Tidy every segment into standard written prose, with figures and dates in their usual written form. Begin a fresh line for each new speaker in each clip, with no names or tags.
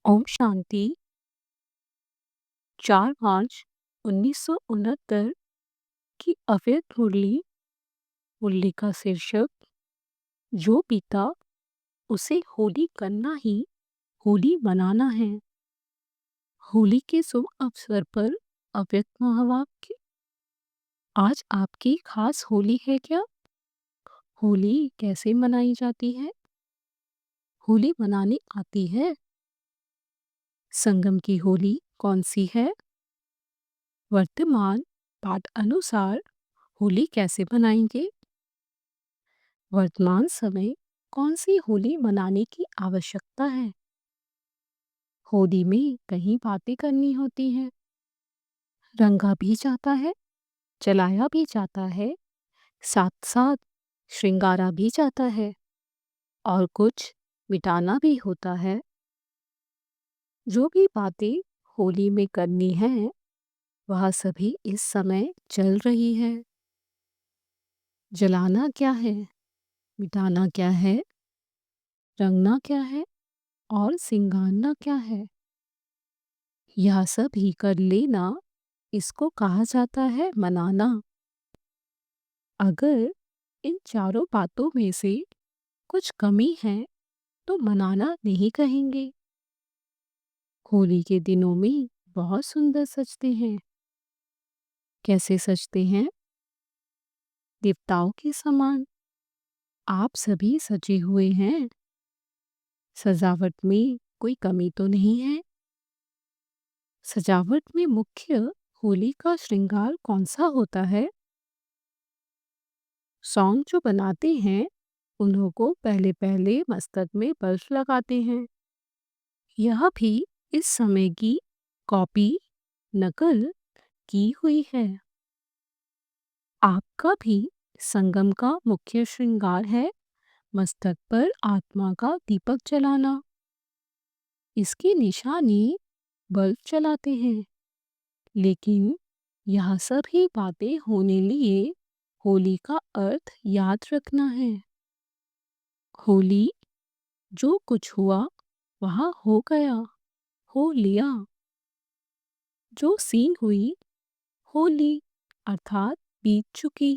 ओम शांति। 4 मार्च 1969 की अवैध होली का शीर्षक जो पीता उसे होली करना ही होली मनाना है। होली के शुभ अवसर पर अव्यक्त महावाक्य। आज आपकी खास होली है क्या? होली कैसे मनाई जाती है? होली मनानी आती है? संगम की होली कौन सी है? वर्तमान पाठ अनुसार होली कैसे मनाएंगे? वर्तमान समय कौन सी होली मनाने की आवश्यकता है? होली में कई बातें करनी होती हैं। रंगा भी जाता है, जलाया भी जाता है, साथ साथ श्रृंगारा भी जाता है और कुछ मिटाना भी होता है। जो भी बातें होली में करनी है वह सभी इस समय चल रही है। जलाना क्या है, मिटाना क्या है, रंगना क्या है और सिंगारना क्या है, यह सब ही कर लेना, इसको कहा जाता है मनाना। अगर इन चारों बातों में से कुछ कमी है तो मनाना नहीं कहेंगे। होली के दिनों में बहुत सुंदर सजते हैं। कैसे सजते हैं? देवताओं के समान। आप सभी सजे हुए हैं। सजावट में कोई कमी तो नहीं है। सजावट में मुख्य होली का श्रृंगार कौन सा होता है? सॉन्ग जो बनाते हैं उन्हों को पहले पहले मस्तक में बर्फ लगाते हैं। यह भी इस समय की कॉपी नकल की हुई है। आपका भी संगम का मुख्य श्रृंगार है मस्तक पर आत्मा का दीपक जलाना। इसकी निशानी बल्ब जलाते हैं। लेकिन यह सभी बातें होने लिए होली का अर्थ याद रखना है। होली जो कुछ हुआ वह हो गया, हो लिया। जो सीन हुई होली अर्थात बीत चुकी।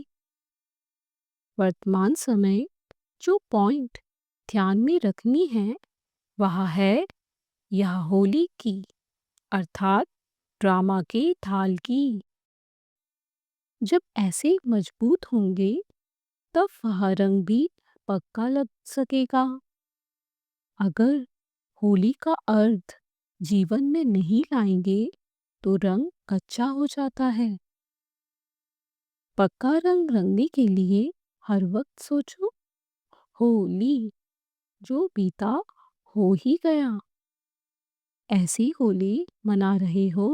वर्तमान समय जो पॉइंट ध्यान में रखनी है वह है यह होली की अर्थात ड्रामा के ढाल की। जब ऐसे मजबूत होंगे तब वह रंग भी पक्का लग सकेगा। अगर होली का अर्थ जीवन में नहीं लाएंगे तो रंग कच्चा हो जाता है। पक्का रंग रंगने के लिए हर वक्त सोचो होली जो बीता हो ही गया। ऐसी होली मना रहे हो।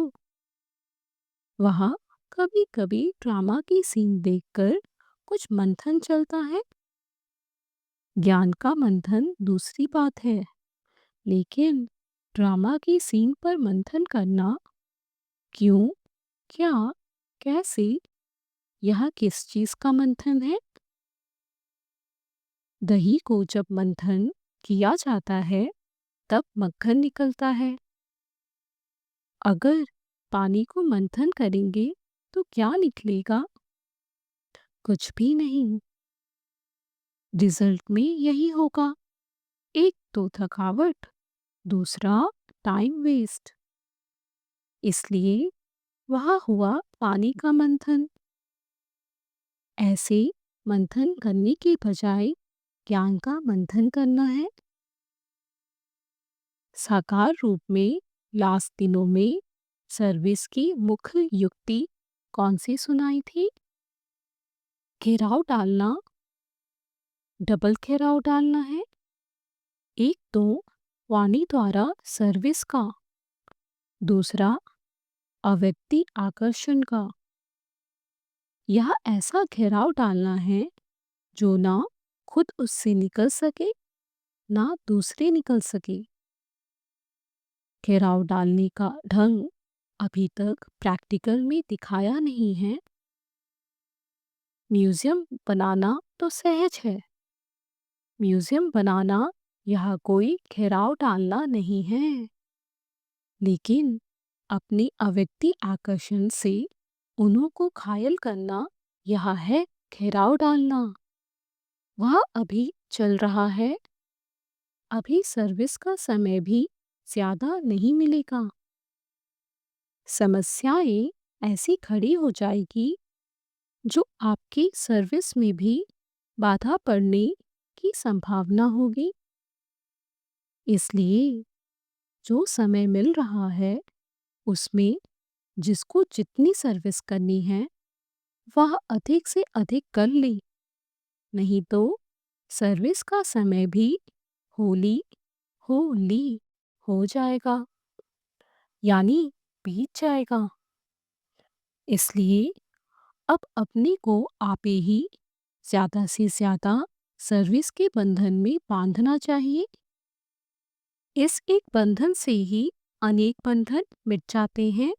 वहाँ कभी कभी ड्रामा की सीन देखकर कुछ मंथन चलता है। ज्ञान का मंथन दूसरी बात है, लेकिन ड्रामा की सीन पर मंथन करना क्यों, क्या, कैसे, यह किस चीज का मंथन है? दही को जब मंथन किया जाता है तब मक्खन निकलता है। अगर पानी को मंथन करेंगे तो क्या निकलेगा? कुछ भी नहीं। रिजल्ट में यही होगा, एक तो थकावट, दूसरा टाइम वेस्ट। इसलिए वह हुआ पानी का मंथन। ऐसे मंथन करने के बजाय ज्ञान का मंथन करना है। साकार रूप में लास्ट दिनों में सर्विस की मुख्य युक्ति कौन सी सुनाई थी? घेराव डालना, डबल घेराव डालना है। एक तो वाणी द्वारा सर्विस का, दूसरा अव्यक्ति आकर्षण का। यह ऐसा घेराव डालना है जो ना खुद उससे निकल सके ना दूसरे निकल सके। घेराव डालने का ढंग अभी तक प्रैक्टिकल में दिखाया नहीं है। म्यूजियम बनाना तो सहज है। म्यूजियम बनाना यह कोई घेराव डालना नहीं है। लेकिन अपने अव्यक्ति आकर्षण से उन्हों को घायल करना, यह है ठहराव डालना। वह अभी चल रहा है, अभी सर्विस का समय भी ज्यादा नहीं मिलेगा। समस्याएं ऐसी खड़ी हो जाएगी जो आपकी सर्विस में भी बाधा पड़ने की संभावना होगी। इसलिए जो समय मिल रहा है उसमें जिसको जितनी सर्विस करनी है वह अधिक से अधिक कर ले, नहीं तो सर्विस का समय भी होली होली हो जाएगा, यानी बीत जाएगा। इसलिए अब अपने को आपे ही ज्यादा से ज्यादा सर्विस के बंधन में बांधना चाहिए। इस एक बंधन से ही अनेक बंधन मिट जाते हैं।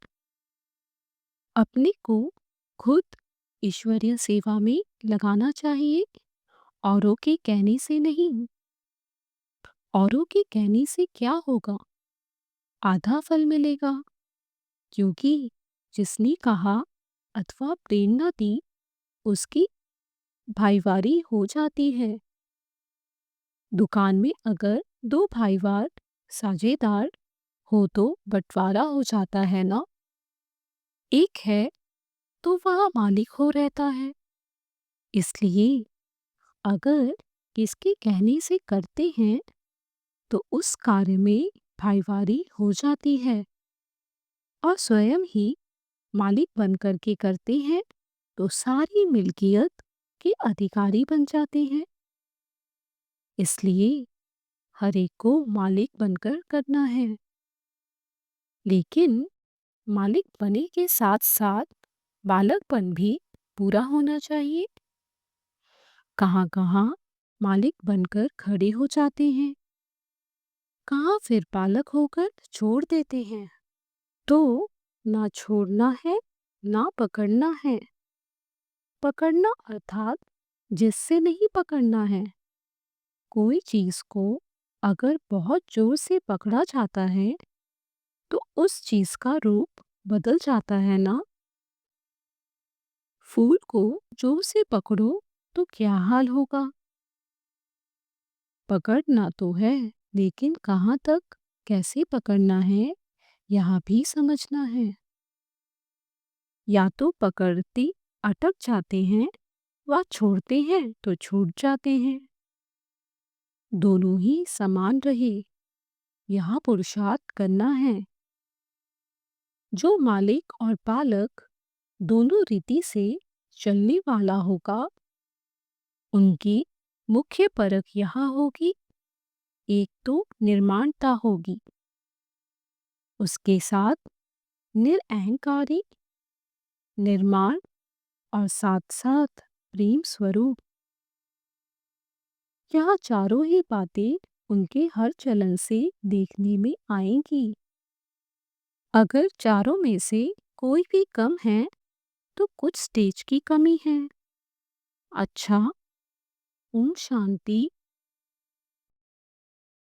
अपने को खुद ईश्वरीय सेवा में लगाना चाहिए, औरों के कहने से नहीं। औरों के कहने से क्या होगा? आधा फल मिलेगा, क्योंकि जिसने कहा अथवा प्रेरणा दी उसकी भाईवारी हो जाती है। दुकान में अगर दो भाईवार साझेदार हो तो बंटवारा हो जाता है ना। एक है तो वह मालिक हो रहता है। इसलिए अगर किसके कहने से करते हैं तो उस कार्य में भाईवारी हो जाती है, और स्वयं ही मालिक बन कर के करते हैं तो सारी मिल्कियत के अधिकारी बन जाते हैं। इसलिए हर एक को मालिक बनकर करना है, लेकिन मालिक बने के साथ साथ बालकपन भी पूरा होना चाहिए। कहाँ कहाँ मालिक बनकर खड़े हो जाते हैं, कहाँ फिर बालक होकर छोड़ देते हैं। तो ना छोड़ना है ना पकड़ना है। पकड़ना अर्थात जिससे नहीं पकड़ना है। कोई चीज को अगर बहुत जोर से पकड़ा जाता है तो उस चीज का रूप बदल जाता है ना। फूल को जोर से पकड़ो तो क्या हाल होगा? पकड़ना तो है, लेकिन कहाँ तक कैसे पकड़ना है यह भी समझना है। या तो पकड़ते अटक जाते हैं व छोड़ते हैं तो छूट जाते हैं। दोनों ही समान रहे, यहाँ पुरुषार्थ करना है। जो मालिक और बालक दोनों रीति से चलने वाला होगा, उनकी मुख्य परख यहाँ होगी। एक तो निर्माणता होगी, उसके साथ निरअहंकारी निर्माण, और साथ साथ प्रेम स्वरूप। यह चारों ही बातें उनके हर चलन से देखने में आएंगी। अगर चारों में से कोई भी कम है तो कुछ स्टेज की कमी है। अच्छा, ओम शांति।